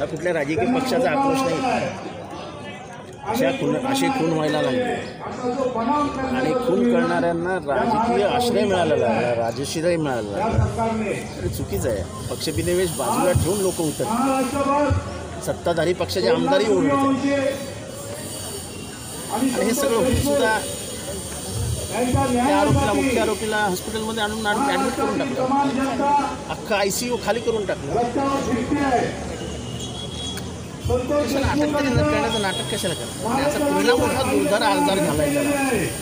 हा कुठल्या राजकीय पक्षाचा आक्रोश नाही. असे खून व्हायला लागले आणि खून करणाऱ्यांना राजकीय आश्रय मिळाला लागला, राजश्रय मिळाला लागला. अरे चुकीचं आहे. पक्षविनिवेश बाजूला ठेवून लोक उतरतात, सत्ताधारी पक्षाचे आमदारही ओरडतात आणि हे सगळं होऊन सुद्धा त्या आरोपीला, मुख्य आरोपीला हॉस्पिटलमध्ये आणून ॲडमिट करून टाकलं, अख्खा ICU खाली करून टाकलं. कशाला अटक करण्याचं नाटक कशाला करा? त्याचा पहिला मोठा दुर्धर आजार झाला आहे त्याला,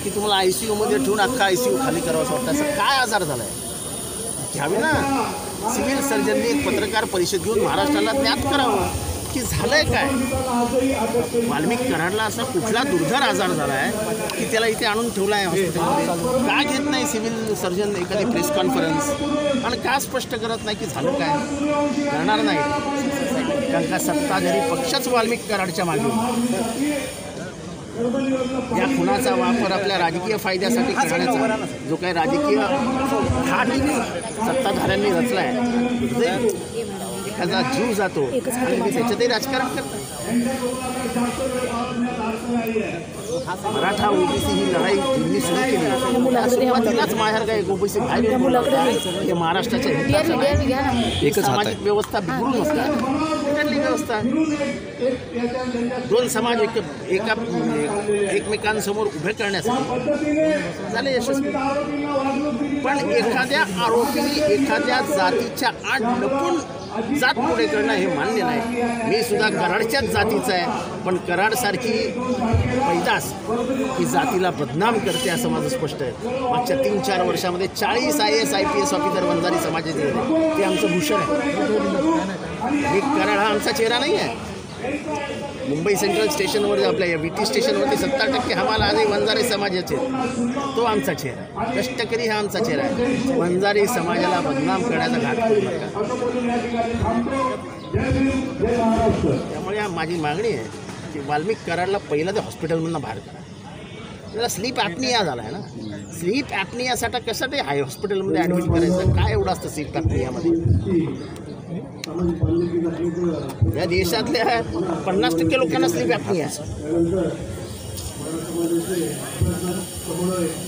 की तुम्हाला ICU मध्ये ठेवून अख्खा ICU खाली करावं असं वाटतं. असं काय आजार झाला आहे? घ्यावे ना. सिव्हिल सर्जनने एक पत्रकार परिषद घेऊन महाराष्ट्राला ज्ञात करावं की झालंय काय. वाल्मिक कराडला असा कुठला दुर्धर आजार झाला आहे की त्याला इथे आणून ठेवला आहे हॉस्पिटलमध्ये? का घेत नाही सिव्हिल सर्जन एखादी प्रेस कॉन्फरन्स आणि का स्पष्ट करत नाही की झालं काय? करणार नाही, कारण का सत्ताधारी पक्षच वाल्मिक कराडच्या मागे. या खुनाचा वापर आपल्या राजकीय फायद्यासाठी करण्याचा जो काही राजकीय थाट सत्ताधाऱ्यांनी रचला आहे, एखादा जीव जातो आणि ते त्याच्यातही राजकारण करतात. मराठा OBC ही लढाई ज्यांनी सुरू केली, सुरुवातीलाच माहेरगाव OBC बाहेर हे महाराष्ट्राच्या हिताचं सामाजिक व्यवस्था बिघडून असतात. व्यवस्था दोन समाज एकमेकांसमोर उभे करण्यासाठी झाले यशस्वी. पण एखाद्या आरोपीने एखाद्या जातीच्या आड लपून जात पुढे करणं हे मान्य नाही. मी सुद्धा कराडच्याच जातीचा आहे, पण कराडसारखी पैदास ही जातीला बदनाम करते असं माझं स्पष्ट आहे. मागच्या 3-4 वर्षामध्ये 40 IAS IPS ऑफिसर वंजारी समाजाचे होते. ते आमचं भूषण आहे. मी कराड हा आमचा चेहरा नाही आहे. मुंबई सेंट्रल स्टेशनवर आपल्या VT स्टेशनवरती 70% हमाल आजही वंजारी समाजाचे, तो आमचा चेहरा आहे. कष्टकरी हा आमचा चेहरा आहे. वंजारी समाजाला बदनाम करण्याचा घाट करू नका. त्यामुळे माझी मागणी आहे की वाल्मिक कराडला पहिलं ते हॉस्पिटलमधून बाहेर करा. त्याला स्लीप ॲपनिया झाला आहे ना. स्लीप ॲपनियासाठी कशासाठी हाय हॉस्पिटलमध्ये ॲडमिट करायचं? काय एवढं असतं स्लीप ॲपनियामध्ये? या देशातल्या 50% लोकांना स्लीप ॲपनिया आहे.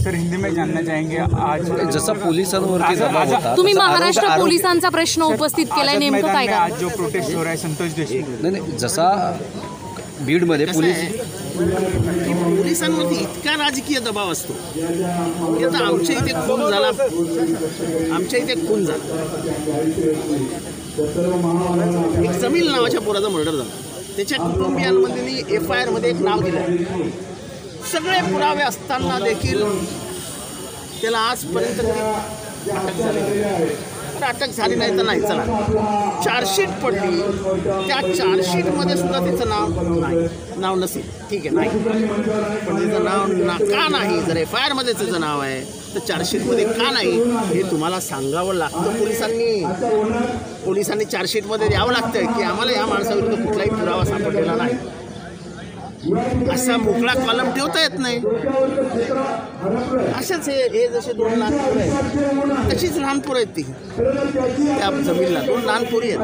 सर हिंदी में जानना चाहेंगे, आज जसा पोलिसांवरती दबाव होता, तुम्ही महाराष्ट्र पोलिसांचा प्रश्न उपस्थित केलाय, नेमकं काय? आज जो प्रोटेस्ट हो रहा है संतोष देशमुख, नाही जसा बीडमध्ये पोलिसांवरती इतका राजकीय दबाव असतो की आता आमच्या इथे खून झाला, एक जमील नावाच्या पोराचा मर्डर झाला. त्याच्या कुटुंबियांमध्ये FIR मध्ये एक नाव दिलं. सगळे पुरावे असताना देखील त्याला आजपर्यंत अटक झाली नाही. तर नाही, चला चार्जशीट पडली, त्या चार्जशीटमध्ये सुद्धा त्याचं नाव नसेल, ठीक आहे, नाही, पण त्याचं नाव का नाही? जर FIR मध्ये त्याचं नाव आहे तर चार्जशीटमध्ये का नाही हे तुम्हाला सांगावं लागतं. पोलिसांनी चार्जशीटमध्ये द्यावं लागतं की आम्हाला या माणसाविरुद्ध कुठलाही पुरावा सापडलेला नाही. असा मोकळा कॉलम ठेवता येत नाही. अशाच हे जसे 2 लहान पोरं आहेत तशीच लहान पोरं आहेत ती. त्या जमीनला 2 लहान पोरी आहेत.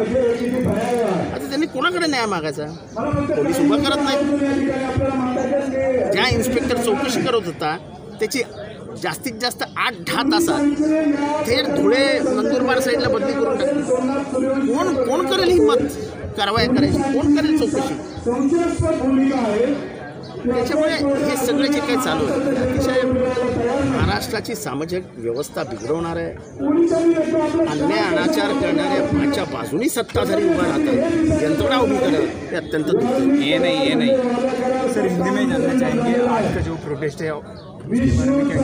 आता त्यांनी कोणाकडे न्याय मागायचा? पोलीस उभा करत नाही. ज्या इन्स्पेक्टर चौकशी करत होता त्याची जास्तीत जास्त 8-10 तासात थेट धुळे नंदुरबार साईडला बदली करून टाकली. कोण करेल हिंमत कारवाई करायची? कोण करेल चौकशी? त्याच्यामुळे हे सगळे जे काही चालू आहे अतिशय महाराष्ट्राची सामाजिक व्यवस्था बिघडवणार आहे. अन्याय अनाचार करणाऱ्या माझ्या बाजूनी सत्ताधारी उभा राहतात, यंत्रणा उभी करत, हे अत्यंत ये नहीं सर हिंदी में जानना चाहेंगे, आज का जो प्रोटेस्ट है उसके बारे में क्या?